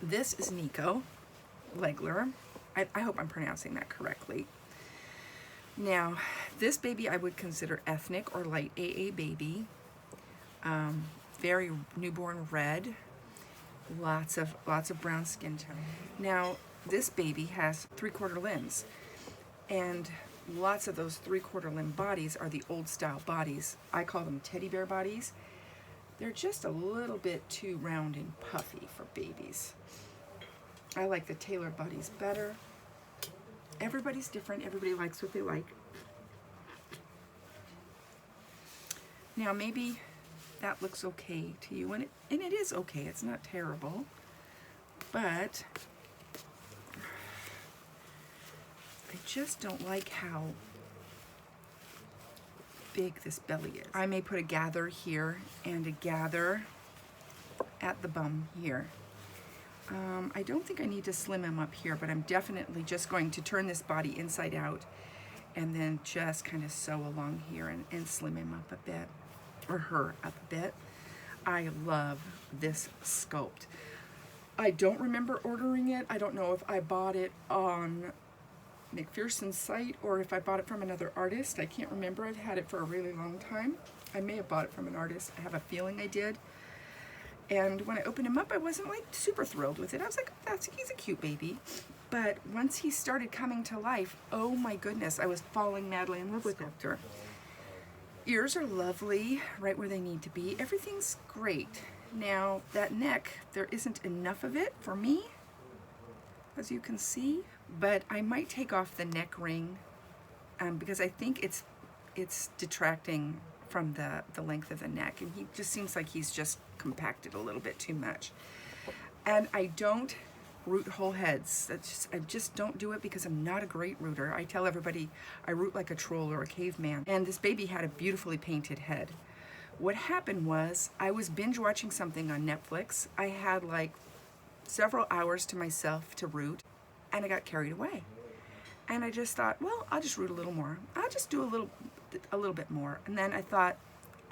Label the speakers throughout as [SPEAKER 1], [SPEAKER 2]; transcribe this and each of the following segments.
[SPEAKER 1] This is NICO, LEGLER. I hope I'm pronouncing that correctly. Now, this baby I would consider ethnic or light AA baby. Very newborn red, lots of brown skin tone. Now, this baby has 3/4 limbs, and lots of those 3/4 limb bodies are the old style bodies. I call them teddy bear bodies. They're just a little bit too round and puffy for babies. I like the tailored bodies better. Everybody's different. Everybody likes what they like. Now maybe that looks okay to you, and it is okay. It's not terrible, but I just don't like how big this belly is. I may put a gather here and a gather at the bum here. I don't think I need to slim him up here, but I'm definitely just going to turn this body inside out and then just kind of sew along here and slim him up a bit, or her up a bit. I love this sculpt. I don't remember ordering it. I don't know if I bought it on McPherson's site or if I bought it from another artist. I can't remember. I've had it for a really long time. I may have bought it from an artist. I have a feeling I did. And when I opened him up, I wasn't like super thrilled with it. I was like, oh, he's a cute baby. But once he started coming to life, oh my goodness, I was falling madly in love with him. Ears are lovely, right where they need to be. Everything's great. Now, that neck, there isn't enough of it for me, as you can see, but I might take off the neck ring because I think it's detracting from the length of the neck, and he just seems like he's just compacted a little bit too much. And I don't root whole heads. I just don't do it because I'm not a great rooter. I tell everybody I root like a troll or a caveman. And this baby had a beautifully painted head. What happened was I was binge watching something on Netflix. I had like several hours to myself to root, and I got carried away. And I just thought, well, I'll just root a little more. I'll just do a little bit more. And then I thought,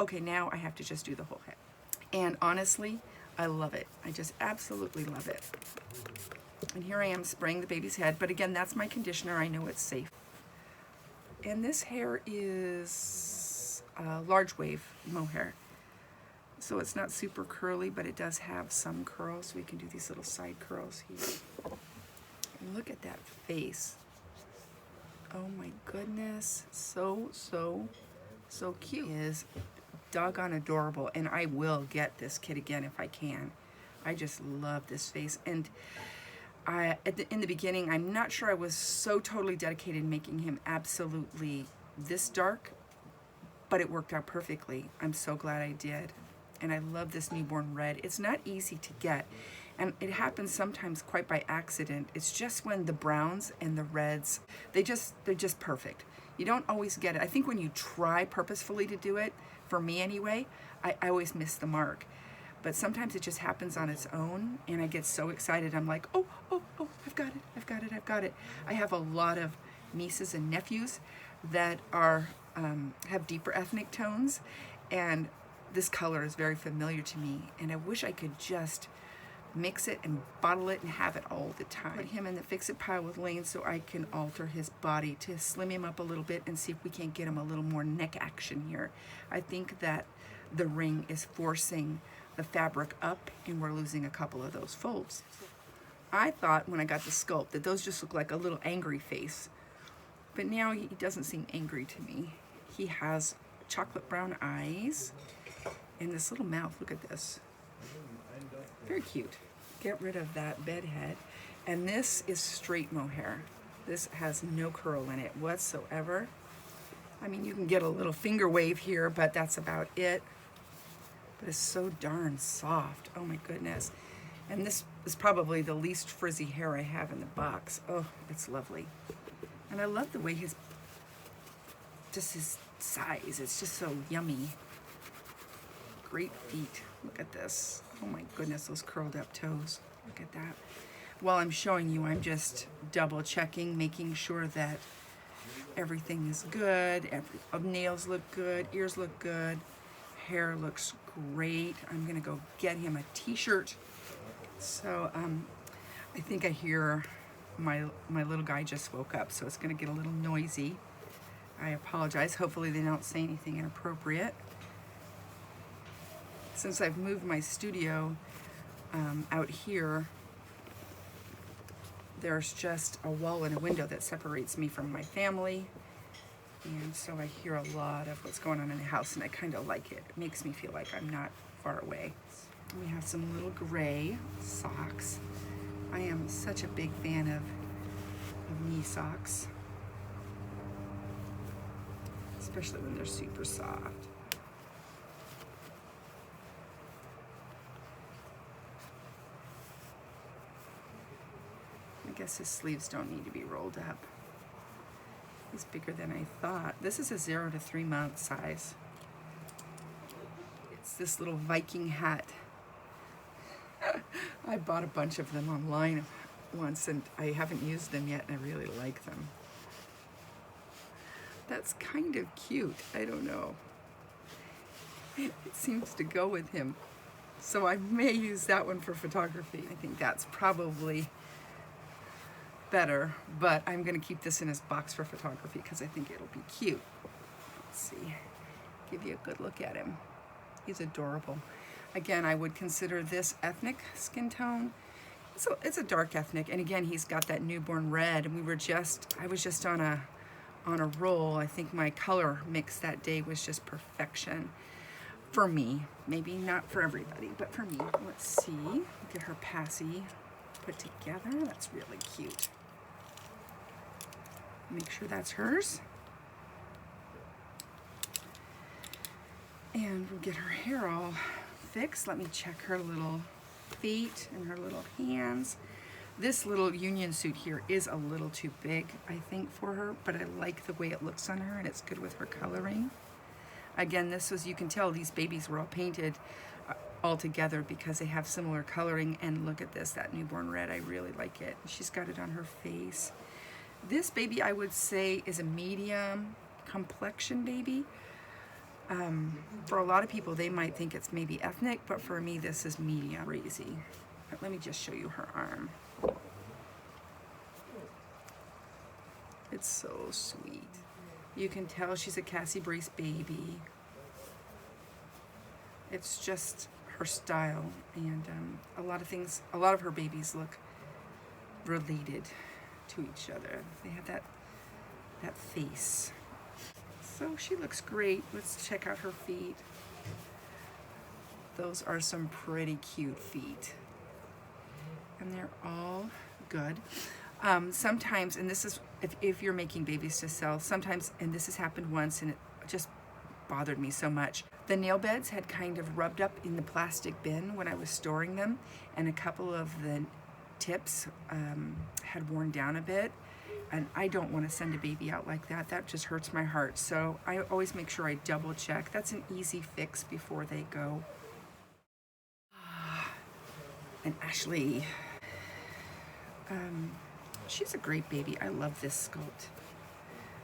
[SPEAKER 1] okay, now I have to just do the whole head. And honestly, I love it. I just absolutely love it. And here I am spraying the baby's head, but again, that's my conditioner. I know it's safe. And this hair is large wave mohair. So it's not super curly, but it does have some curls, so we can do these little side curls here. And look at that face. Oh my goodness, so cute. He is doggone adorable, and I will get this kid again if I can. I just love this face. And in the beginning, I'm not sure I was so totally dedicated making him absolutely this dark, but it worked out perfectly. I'm so glad I did. And I love this newborn red. It's not easy to get, and it happens sometimes quite by accident. It's just when the browns and the reds, they're just perfect. You don't always get it. I think when you try purposefully to do it, for me anyway, I always miss the mark. But sometimes it just happens on its own, and I get so excited. I'm like, oh, I've got it. I have a lot of nieces and nephews that are have deeper ethnic tones, and this color is very familiar to me, and I wish I could just mix it and bottle it and have it all the time. Put him in the fix-it pile with Lane so I can alter his body to slim him up a little bit and see if we can't get him a little more neck action here. I think that the ring is forcing the fabric up, and we're losing a couple of those folds. I thought when I got the sculpt that those just look like a little angry face, but now he doesn't seem angry to me. He has chocolate brown eyes and this little mouth. Look at this. Very cute. Get rid of that bed head. And this is straight mohair. This has no curl in it whatsoever. I mean, you can get a little finger wave here, but that's about it. But it's so darn soft. Oh my goodness. And this is probably the least frizzy hair I have in the box. Oh, it's lovely. And I love the way his size. It's just so yummy. Great feet. Look at this. Oh my goodness, those curled up toes. Look at that. While I'm showing you, I'm just double checking, making sure that everything is good. Nails look good, ears look good, hair looks great. I'm gonna go get him a t-shirt. So I think I hear my little guy just woke up, so it's gonna get a little noisy. I apologize. Hopefully they don't say anything inappropriate. Since I've moved my studio out here, there's just a wall and a window that separates me from my family. And so I hear a lot of what's going on in the house, and I kind of like it. It makes me feel like I'm not far away. We have some little gray socks. I am such a big fan of knee socks, especially when they're super soft. I guess his sleeves don't need to be rolled up. He's bigger than I thought. This is a 0 to 3 month size. It's this little Viking hat. I bought a bunch of them online once and I haven't used them yet and I really like them. That's kind of cute. I don't know. It seems to go with him. So I may use that one for photography. I think that's probably better, but I'm going to keep this in his box for photography because I think it'll be cute. Let's see. Give you a good look at him. He's adorable. Again, I would consider this ethnic skin tone. It's a dark ethnic, and again, he's got that newborn red, and I was just on a roll. I think my color mix that day was just perfection for me. Maybe not for everybody, but for me. Let's see. Get her passy put together. That's really cute. Make sure that's hers. And we'll get her hair all fixed. Let me check her little feet and her little hands. This little union suit here is a little too big, I think, for her, but I like the way it looks on her and it's good with her coloring. Again, this was, you can tell these babies were all painted all together because they have similar coloring, and look at this, that newborn red, I really like it. She's got it on her face. This baby, I would say, is a medium complexion baby. For a lot of people, they might think it's maybe ethnic, but for me, this is medium. Crazy. But let me just show you her arm. It's so sweet. You can tell she's a Cassie Brace baby. It's just her style, and a lot of her babies look related to each other. They have that face. So she looks great. Let's check out her feet. Those are some pretty cute feet. And they're all good. Sometimes, and this is, if you're making babies to sell, sometimes, and this has happened once and it just bothered me so much. The nail beds had kind of rubbed up in the plastic bin when I was storing them, and a couple of the tips had worn down a bit. And I don't want to send a baby out like that. That just hurts my heart. So I always make sure I double check. That's an easy fix before they go. And Ashley, she's a great baby. I love this sculpt.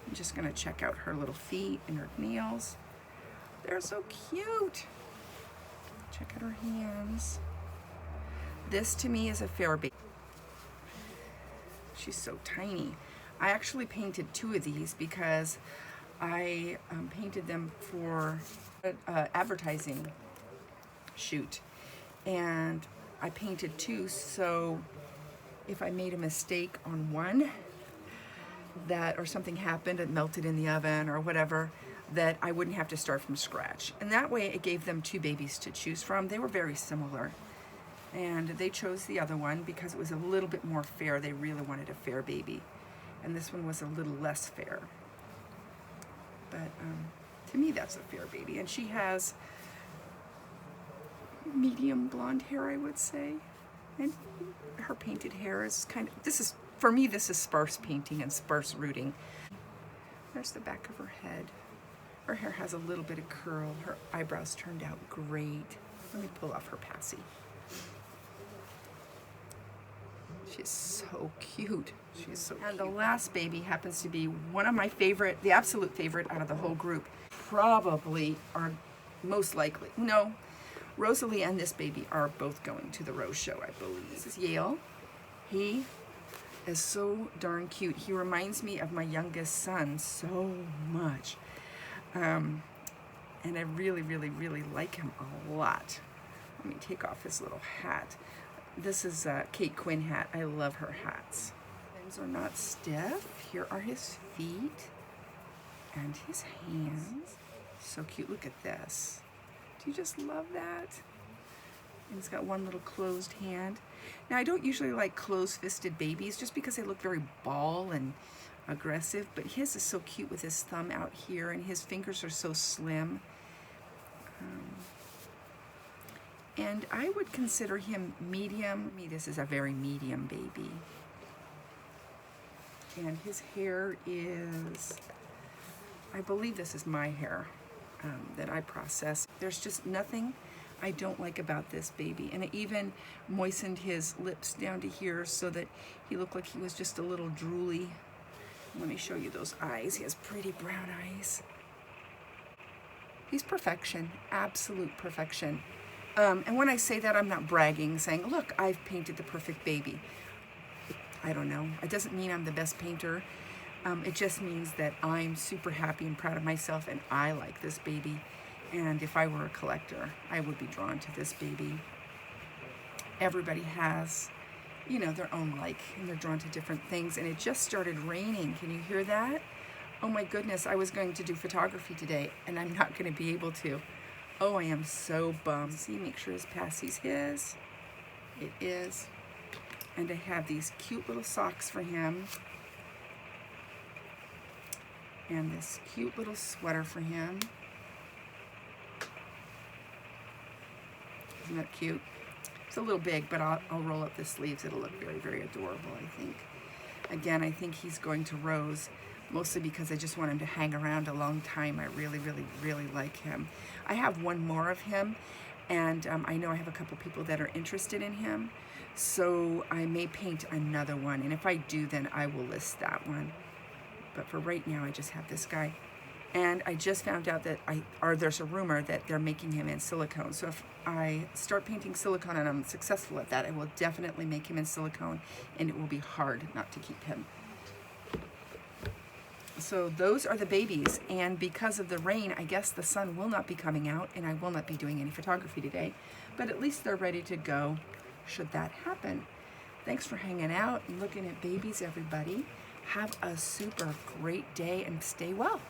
[SPEAKER 1] I'm just gonna check out her little feet and her nails. They're so cute. Check out her hands. This to me is a fair baby. She's so tiny. I actually painted 2 of these because I painted them for an advertising shoot, and I painted 2, so if I made a mistake on one, that or something happened, it melted in the oven or whatever, that I wouldn't have to start from scratch. And that way it gave them 2 babies to choose from. They were very similar. And they chose the other one because it was a little bit more fair. They really wanted a fair baby. And this one was a little less fair. But to me, that's a fair baby. And she has medium blonde hair, I would say. And her painted hair is kind of, for me, this is sparse painting and sparse rooting. There's the back of her head. Her hair has a little bit of curl. Her eyebrows turned out great. Let me pull off her passy. She's so cute. She's so cute. And the last baby happens to be one of my favorite, the absolute favorite out of the whole group. Probably are most likely. No, Rosalie and this baby are both going to the Rose Show, I believe. This is Yale. He is so darn cute. He reminds me of my youngest son so much. And I really, really, really like him a lot. Let me take off his little hat. This is Kate Quinn hat. I love her hats. Things are not stiff. Here are his feet and his hands. So cute. Look at this. Do you just love that? And he's got one little closed hand. Now, I don't usually like closed-fisted babies just because they look very ball and aggressive, but his is so cute with his thumb out here, and his fingers are so slim. And I would consider him medium. For me, this is a very medium baby. And his hair is, I believe this is my hair that I process. There's just nothing I don't like about this baby. And I even moistened his lips down to here so that he looked like he was just a little drooly. Let me show you those eyes. He has pretty brown eyes. He's perfection, absolute perfection. And when I say that, I'm not bragging, saying, look, I've painted the perfect baby. I don't know. It doesn't mean I'm the best painter. It just means that I'm super happy and proud of myself, and I like this baby. And if I were a collector, I would be drawn to this baby. Everybody has, you know, their own like, and they're drawn to different things. And it just started raining. Can you hear that? Oh my goodness, I was going to do photography today, and I'm not going to be able to. Oh, I am so bummed. See, make sure his passie's his. It is. And I have these cute little socks for him. And this cute little sweater for him. Isn't that cute? It's a little big, but I'll roll up the sleeves. It'll look very, very adorable, I think. Again, I think he's going to rose, mostly because I just want him to hang around a long time. I really, really, really like him. I have one more of him, and I know I have a couple people that are interested in him, so I may paint another one, and if I do, then I will list that one. But for right now, I just have this guy. And I just found out that there's a rumor that they're making him in silicone. So if I start painting silicone and I'm successful at that, I will definitely make him in silicone, and it will be hard not to keep him. So those are the babies, and because of the rain, I guess the sun will not be coming out, and I will not be doing any photography today, but at least they're ready to go should that happen. Thanks for hanging out and looking at babies, everybody. Have a super great day and stay well.